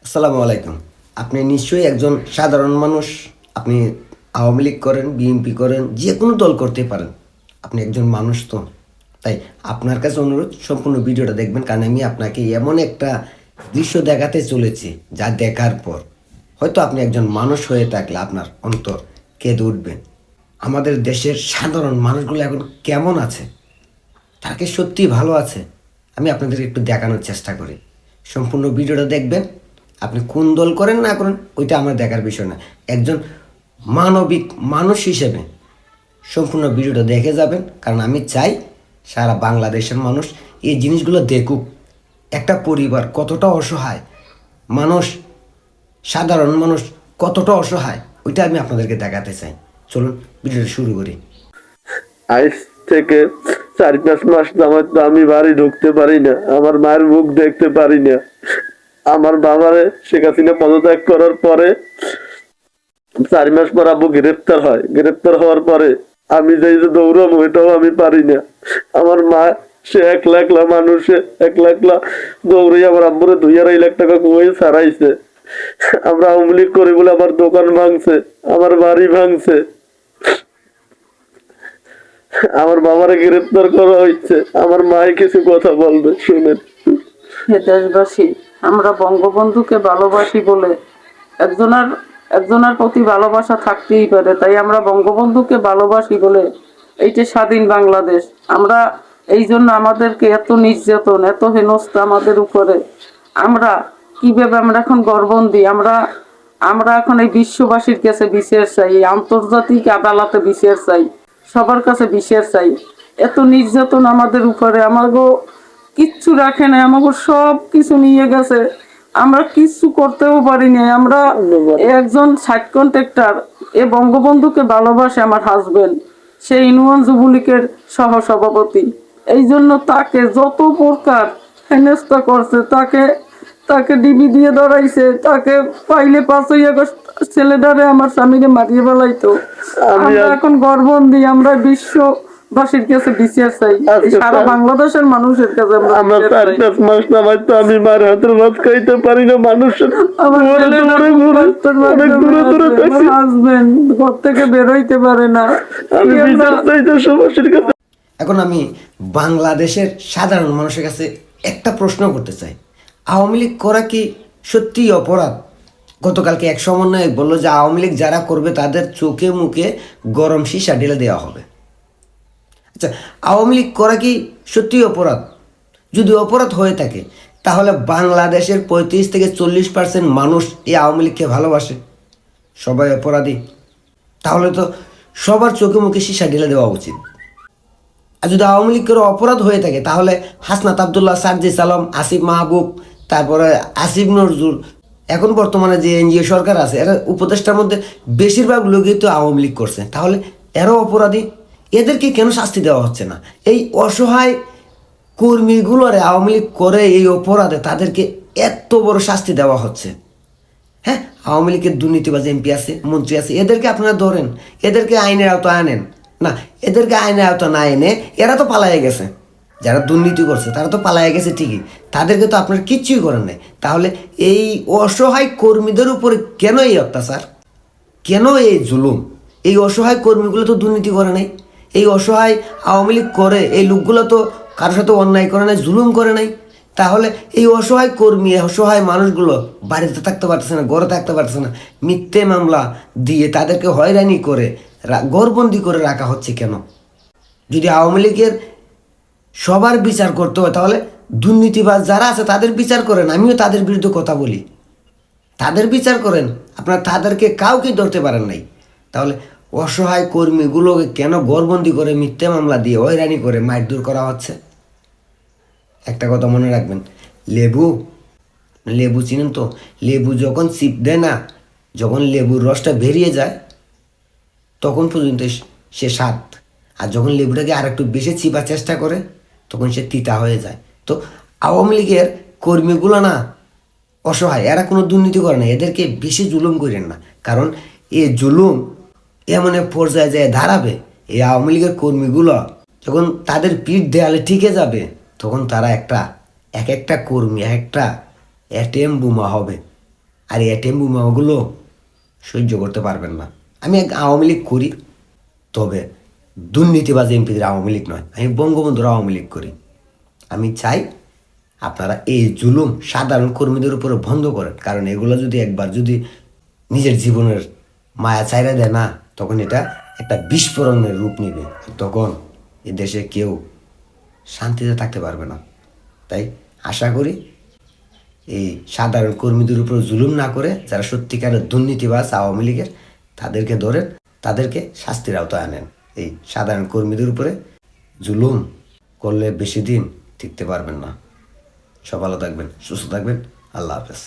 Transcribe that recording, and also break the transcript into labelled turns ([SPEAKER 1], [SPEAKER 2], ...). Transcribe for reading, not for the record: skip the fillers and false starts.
[SPEAKER 1] আসসালামু আলাইকুম। আপনি নিশ্চয়ই একজন সাধারণ মানুষ। আপনি আওয়ামী লীগ করেন, বিএনপি করেন, যে কোনো দল করতে পারেন। আপনি একজন মানুষ তো। তাই আপনার কাছে অনুরোধ, সম্পূর্ণ ভিডিওটা দেখবেন, কারণ আমি আপনাকে এমন একটা দৃশ্য দেখাতে চলেছি যা দেখার পর হয়তো আপনি একজন মানুষ হয়ে থাকলে আপনার অন্তর কেঁদে উঠবেন। আমাদের দেশের সাধারণ মানুষগুলো এখন কেমন আছে, তাকে সত্যি ভালো আছে, আমি আপনাদের একটু দেখানোর চেষ্টা করি। সম্পূর্ণ ভিডিওটা দেখবেন। আপনি কোন দল করেন না করেন ওইটা আমার দেখার বিষয় না। একজন মানবিক মানুষ হিসেবে সম্পূর্ণ ভিডিওটা দেখে যাবেন, কারণ আমি চাই সারা বাংলাদেশের মানুষ এই জিনিসগুলো দেখুক। একটা পরিবার কতটা অসহায়, মানুষ, সাধারণ মানুষ কতটা অসহায়, ওইটা আমি আপনাদেরকে দেখাতে চাই। চলুন ভিডিওটা শুরু করি।
[SPEAKER 2] আজ থেকে 4-5 মাস যাবত তো আমি বাড়ি ঢুকতে পারি না, আমার মায়ের মুখ দেখতে পারি না। আমার বাবারে শেখ হাসিনা পদত্যাগ করার পরে 4 মাস পর আব্বু গ্রেপ্তার হয়। গ্রেপ্তার হওয়ার পরে আমি যে দৌড়াবো এটাও আমি পারি না। আমার মা, সে একলা একলা মানুষে একলা একলা দৌড়ে আমার আব্বুরে 2-2.5 লাখ টাকা কমিয়ে ছাড়াইছে। আমরা আওয়ামী লীগ করি বলে আমার দোকান ভাঙছে, আমার বাড়ি ভাঙছে, আমার বাবারে গ্রেপ্তার করা হয়েছে। আমার মায়ে কিছু কথা বলবে, শুনেন।
[SPEAKER 3] হে দেশবাসী, আমরা বঙ্গবন্ধুকে ভালোবাসি বলে একজনের একজনের প্রতি ভালোবাসা থাকতেই পারে, তাই আমরা বঙ্গবন্ধুকে ভালোবাসি বলে এইটা স্বাধীন বাংলাদেশ। আমরা এই জন্য আমাদেরকে এত নির্যাতন, এত হেনস্থা আমাদের উপরে, আমরা কিভাবে আমরা এখন গর্বন্দি, আমরা আমরা এখন এই বিশ্ববাসীর কাছে বিচার চাই, এই আন্তর্জাতিক আদালতে বিচার চাই, সবার কাছে বিচার চাই। এত নির্যাতন আমাদের উপরে, আমাগো কিচ্ছু রাখে নাই, আমাকে সব কিছু নিয়ে গেছে, আমরা কিচ্ছু করতেও পারি নাই। আমরা একজন সাইট কন্ট্রাক্টর, এ বঙ্গবন্ধুকে ভালোবাসে আমার হাজবেন্ড, সে ইউনিয়ন যুবলীগের সহ সভাপতি। এই জন্য তাকে যত প্রকার হেনস্থা করছে, তাকে তাকে ডিবি দিয়ে ধরাইছে, তাকে পাইলে 5ই আগস্ট ছেলেটারে আমার স্বামীকে মারিয়ে ফেলাইতো। আমরা এখন গর্বন্দি, আমরা বিশ্ববাসীর কাছে বিচার চাই, সারা বাংলাদেশের মানুষের কাছে
[SPEAKER 2] আমার 4-5 মাস নামাজ তো আমি মার হাতের ভাত খাইতে পারি না। মানুষের
[SPEAKER 3] আমার হাজবেন্ড ঘর থেকে বেরোইতে পারে না।
[SPEAKER 2] আমি বিচার চাই দেশবাসীর কাছে।
[SPEAKER 1] এখন আমি বাংলাদেশের সাধারণ মানুষের কাছে একটা প্রশ্ন করতে চাই, আওয়ামী লীগ করা কি সত্যিই অপরাধ? গতকালকে এক সমন্বয়ক বললো যে আওয়ামী লীগ যারা করবে তাদের চোখে মুখে গরম সীসা ঢেলে দেওয়া হবে। আচ্ছা, আওয়ামী লীগ করা কি সত্যিই অপরাধ? যদি অপরাধ হয়ে থাকে তাহলে বাংলাদেশের 35-40% মানুষ এই আওয়ামী লীগকে ভালোবাসে, সবাই অপরাধী। তাহলে তো সবার চোখে মুখে সীসা ঢেলে দেওয়া উচিত। আর যদি আওয়ামী লীগের অপরাধ হয়ে থাকে তাহলে হাসনাত আবদুল্লাহ, সার্জিস আলম, আসিফ মাহবুব, তারপরে আসিফ নজরুল, এখন বর্তমানে যে এনজিও সরকার আছে, এরা উপদেষ্টার মধ্যে বেশিরভাগ লোকই তো আওয়ামী লীগ করছে, তাহলে এরাও অপরাধী। এদেরকে কেন শাস্তি দেওয়া হচ্ছে না? এই অসহায় কর্মীগুলোরে আওয়ামী লীগ করে এই অপরাধে তাদেরকে এত বড় শাস্তি দেওয়া হচ্ছে। হ্যাঁ, আওয়ামী লীগের দুর্নীতিবাজ এমপি আছে, মন্ত্রী আছে, এদেরকে আপনারা ধরেন, এদেরকে আইনের আওতায় আনেন না। এদেরকে আইনের আওতা না এনে এরা তো পালাইয়া গেছে, যারা দুর্নীতি করছে তারা তো পালাইয়া গেছে ঠিকই, তাদেরকে তো আপনার কিচ্ছুই করেন নাই। তাহলে এই অসহায় কর্মীদের উপরে কেন এই অত্যাচার, কেন এই জুলুম? এই অসহায় কর্মীগুলো তো দুর্নীতি করে নাই, এই অসহায় আওয়ামী লীগ করে এই লোকগুলো তো কারোর সাথে অন্যায় করে নাই, জুলুম করে নাই। তাহলে এই অসহায় কর্মী, অসহায় মানুষগুলো বাড়িতে থাকতে পারতেছে না, ঘরে থাকতে পারতেছে না, মিথ্যে মামলা দিয়ে তাদেরকে হয়রানি করে ঘরবন্দি করে রাখা হচ্ছে কেন? যদি আওয়ামী লীগের সবার বিচার করতে হয় তাহলে দুর্নীতিবাজ যারা আছে তাদের বিচার করেন। আমিও তাদের বিরুদ্ধে কথা বলি, তাদের বিচার করেন। আপনারা তাদেরকে কাউকে ধরতে পারেন নাই, তাহলে অসহায় কর্মীগুলোকে কেন ঘরবন্দি করে মিথ্যে মামলা দিয়ে হয়রানি করে মারধর করা হচ্ছে? একটা কথা মনে রাখবেন, লেবু লেবু চিনেন তো, লেবু যখন চিপ দেয় না, যখন লেবুর রসটা বেরিয়ে যায় তখন পর্যন্ত সে স্বাদ, আর যখন লেবুটাকে আর একটু বেশি চিপার চেষ্টা করে তখন সে তিতা হয়ে যায়। তো আওয়ামী লীগের কর্মীগুলো না অসহায়, এরা কোনো দুর্নীতি করে না, এদেরকে বেশি জুলুম করেন না, কারণ এই জুলুম এমন এক পর্যায়ে যায় দাঁড়াবে, এই আওয়ামী লীগের কর্মীগুলো যখন তাদের পিঠ দেয়ালে টিকে যাবে তখন তারা এক একটা কর্মী এক একটা এটিএম বোমা হবে। আর এই এটিএম বোমাগুলো সহ্য করতে পারবেন না। আমি এক আওয়ামী লীগ করি, তবে দুর্নীতিবাজ এমপিদের আওয়ামী লীগ নয়, আমি বঙ্গবন্ধুর আওয়ামী লীগ করি। আমি চাই আপনারা এই জুলুম সাধারণ কর্মীদের উপরে বন্ধ করেন, কারণ এগুলো যদি একবার যদি নিজের জীবনের মায়া চাইরা দেয় না, তখন এটা একটা বিস্ফোরণের রূপ নেবে, তখন এ দেশে কেউ শান্তিতে থাকতে পারবে না। তাই আশা করি এই সাধারণ কর্মীদের উপর জুলুম না করে যারা সত্যিকারের দুর্নীতিবাজ আওয়ামী লীগের, তাদেরকে ধরেন, তাদেরকে শাস্তির আওতায় আনেন। এই সাধারণ কর্মীদের উপরে জুলুম করলে বেশি দিন টিকতে পারবেন না। সব ভালো থাকবেন, সুস্থ থাকবেন। আল্লাহ হাফেজ।